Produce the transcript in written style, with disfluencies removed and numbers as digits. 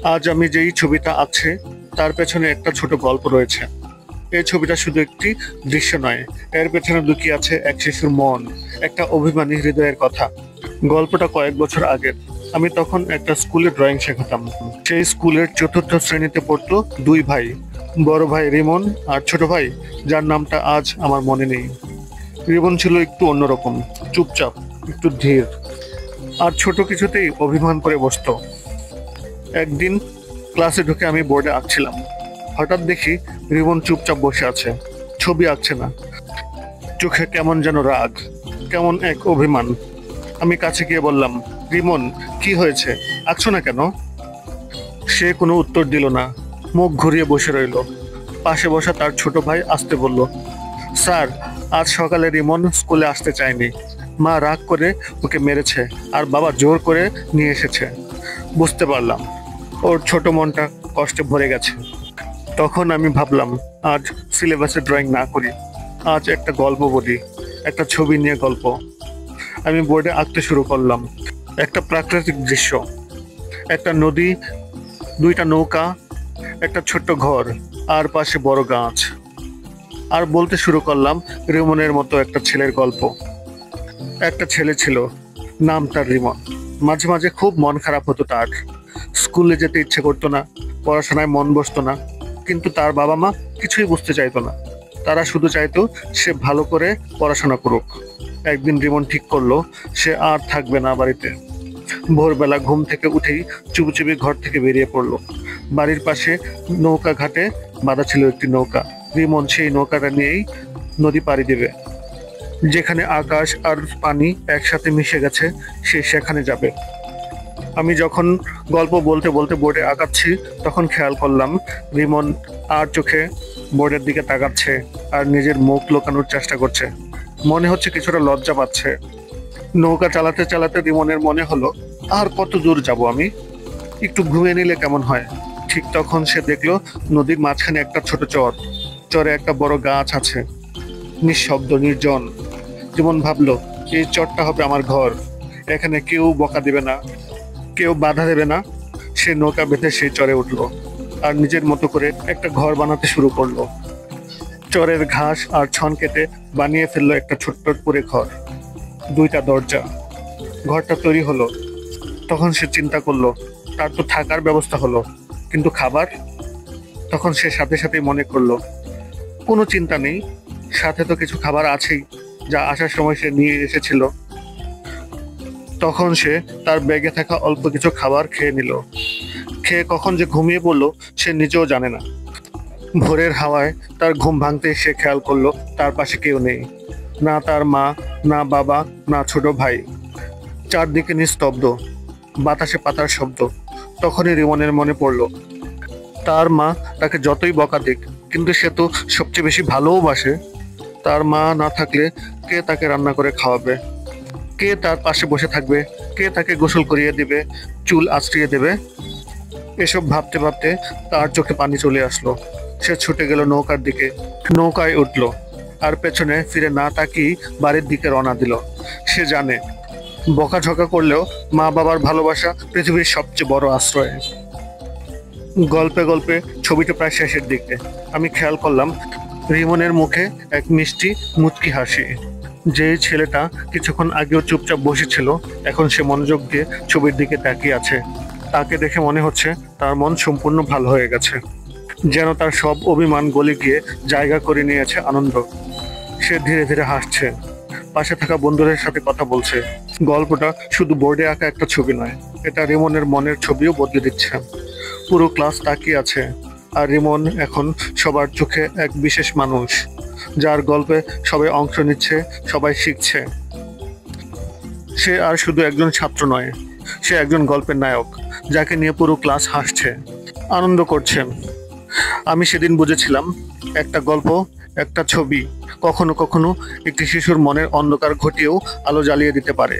আজ আমি যেই ছবিটা আছে তার পেছনে একটা ছোট গল্প রয়েছে। এই ছবিটা শুধু একটি দৃশ্য নয়, এর পেছনে লুকিয়ে আছে এক শিশুর মন, একটা অভিমানী হৃদয়ের কথা। গল্পটা কয়েক বছর আগের। আমি তখন একটা স্কুলে ড্রয়িং শেখাতাম। সেই স্কুলের চতুর্থ শ্রেণীতে পড়তো দুই ভাই, বড় ভাই রিমন আর ছোট ভাই যার নামটা আজ আমার মনে নেই। রিমন ছিল একটু অন্যরকম, চুপচাপ, একটু ধীর, আর ছোট কিছুতেই অভিমান করে বসতো। একদিন ক্লাসে ঢুকে আমি বোর্ডে আঁকছিলাম। হঠাৎ দেখি রিমন চুপচাপ বসে আছে, ছবি আঁকছে না। চোখে কেমন যেন রাগ, কেমন এক অভিমান। আমি কাছে গিয়ে বললাম, রিমন, কি হয়েছে, আঁকছো না কেন? সে কোনো উত্তর দিল না, মুখ ঘুরিয়ে বসে রইল। পাশে বসা তার ছোট ভাই আসতে বলল, স্যার, আজ সকালে রিমন স্কুলে আসতে চায়নি। মা রাগ করে ওকে মেরেছে আর বাবা জোর করে নিয়ে এসেছে। বুঝতে পারলাম ওর ছোট মনটা কষ্টে ভরে গেছে। তখন আমি ভাবলাম, আজ সিলেবাসে ড্রয়িং না করি, আজ একটা গল্প বলি, একটা ছবি নিয়ে গল্প। আমি বোর্ডে আঁকতে শুরু করলাম। একটা প্রাকৃতিক দৃশ্য, একটা নদী, দুইটা নৌকা, একটা ছোট্ট ঘর, আর পাশে বড় গাছ। আর বলতে শুরু করলাম রিমনের মতো একটা ছেলের গল্প। একটা ছেলে ছিল, নাম তার রিমন। মাঝে মাঝে খুব মন খারাপ হতো তার। স্কুলে যেতে ইচ্ছে করতো না, পড়াশোনায় মন বসতো না। কিন্তু তার বাবা মা কিছুই বুঝতে চাইতো না। তারা শুধু চাইতো সে ভালো করে পড়াশোনা করুক। একদিন রিমন ঠিক করলো সে আর থাকবে না বাড়িতে। ভোরবেলা ঘুম থেকে উঠেই চুপি চুপি ঘর থেকে বেরিয়ে পড়লো। বাড়ির পাশে নৌকা ঘাটে বাঁধা ছিল একটি নৌকা। রিমন সেই নৌকাটা নিয়েই নদী পাড়ি দেবে। যেখানে আকাশ আর পানি একসাথে মিশে গেছে সে সেখানে যাবে। আমি যখন গল্প বলতে বলতে বোর্ডে আঁকাচ্ছি তখন খেয়াল করলাম রিমন আর চোখে বোর্ডের দিকে তাকাচ্ছে আর নিজের মুখ লুকানোর চেষ্টা করছে। মনে হচ্ছে কিছুটা লজ্জা পাচ্ছে। নৌকা চালাতে চালাতে রিমনের মনে হলো, আর কত দূর যাব আমি, একটু ঘুমিয়ে নিলে কেমন হয়। ঠিক তখন সে দেখলো নদীর মাঝখানে একটা ছোট চর। চরে একটা বড় গাছ আছে, নিঃশব্দ, নির্জন। যেমন ভাবলো, এই চরটা হবে আমার ঘর, এখানে কেউ বকা দেবে না, কেউ বাধা দেবে না। সে নৌকা বেঁধে সেই চরে উঠলো আর নিজের মতো করে একটা ঘর বানাতে শুরু করলো। চরের ঘাস আর ছন কেটে বানিয়ে ফেললো একটা ছোট্ট করে ঘর, দুইটা দরজা। ঘরটা তৈরি হলো। তখন সে চিন্তা করলো, তার তো থাকার ব্যবস্থা হলো, কিন্তু খাবার? তখন সে সাথে সাথে মনে করলো, কোনো চিন্তা নেই, সাথে তো কিছু খাবার আছেই, যা আসার সময় সে নিয়ে এসেছিল। তখন সে তার ব্যাগে থাকা অল্প কিছু খাবার খেয়ে নিল। খেয়ে কখন যে ঘুমিয়ে পড়লো সে নিজেও জানে না। ভোরের হাওয়ায় তার ঘুম ভাঙতেই সে খেয়াল করলো তার পাশে কেউ নেই, না তার মা, না বাবা, না ছোট ভাই। চারদিকে নিস্তব্ধ, বাতাসে পাতার শব্দ। তখনই রিমনের মনে পড়লো, তার মা তাকে যতই বকা দিক, কিন্তু সে তো সবচেয়ে বেশি ভালোবাসে। তার মা না থাকলে কে তাকে রান্না করে খাওয়াবে, কে তার পাশে বসে থাকবে, কে তাকে গোসল করিয়ে দিবে, চুল আঁচড়িয়ে দেবে? এসব ভাবতে ভাবতে তার চোখে পানি চলে আসলো। সে ছুটে গেল নৌকার দিকে, নৌকায় উঠলো আর পেছনে ফিরে না তাকিয়ে বাড়ির দিকে রওনা দিল। সে জানে, বকাঝকা করলেও মা বাবার ভালোবাসা পৃথিবীর সবচেয়ে বড় আশ্রয়। গল্পে গল্পে ছবিটা প্রায় শেষের দিকে। আমি খেয়াল করলাম রিমনের মুখে এক মিষ্টি মুচকি হাসি। যে ছেলেটা কিছুক্ষণ আগেও চুপচাপ বসেছিল, এখন সে মনোযোগ দিয়ে ছবির দিকে তাকিয়ে আছে। তাকে দেখে মনে হচ্ছে তার মন সম্পূর্ণ ভালো হয়ে গেছে, যেন তার সব অভিমান গলে গিয়ে জায়গা করে নিয়েছে আনন্দ। সে ধীরে ধীরে হাসছে, পাশে থাকা বন্ধুদের সাথে কথা বলছে। গল্পটা শুধু বোর্ডে আঁকা একটা ছবি নয়, এটা রিমনের মনের ছবিও বদলে দিচ্ছে। পুরো ক্লাস তাকিয়ে আছে, আর রিমন এখন সবার চোখে এক বিশেষ মানুষ, যার গল্পে সবাই অংশ নিচ্ছে, সবাই শিখছে। সে আর শুধু একজন ছাত্র নয়, সে একজন গল্পের নায়ক, যাকে নিয়ে পুরো ক্লাস হাসছে, আনন্দ করছে। আমি সেদিন বুঝেছিলাম, একটা গল্প, একটা ছবি কখনো কখনো একটি শিশুর মনের অন্ধকার ঘটিয়েও আলো জ্বালিয়ে দিতে পারে।